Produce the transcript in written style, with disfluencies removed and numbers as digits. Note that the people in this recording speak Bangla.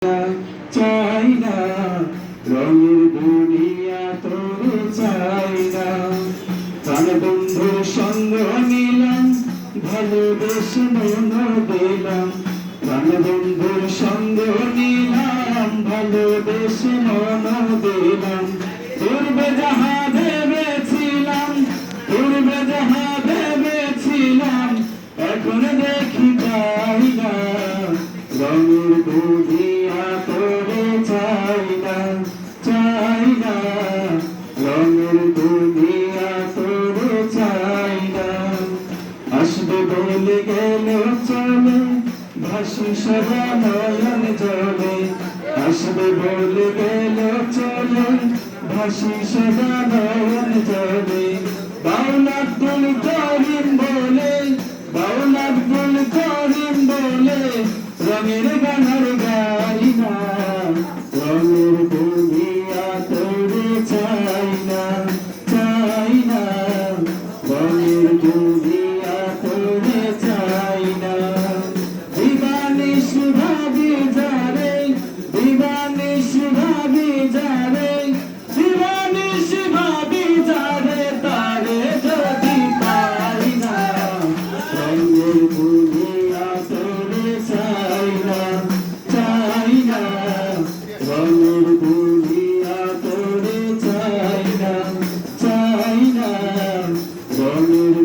চাই না রঙের দুনিয়া তোরে চাই না প্রাণ বন্ধুর সঙ্গ নিলাম ভালোবেসে মন দিলাম প্রাণ বন্ধুর সঙ্গ নিলাম ভালোবেসে মন দিলাম পূর্বে যাহা ভেবেছিলাম এখন দেখি যাই না রঙের দুনিয়া তোরে চাই না রঙের দুনিয়া তোরে চাই না আসবে বলে গেল চলে ভাসি সদা নয়ন জলে আসবে বলে গেল চলে ভাসি সদা নয়ন জলে বাউল আব্দুল করিম বলে রঙের গানার গাই না রঙের দুনিয়া তোরে চাই না রঙের দুনিয়া তোরে চাই না দিবানিশ ভাবি যারে তারে যদি পাই না রঙের দুনিয়া তোরে চাই না রঙের দুনিয়া তোরে চাই না রঙের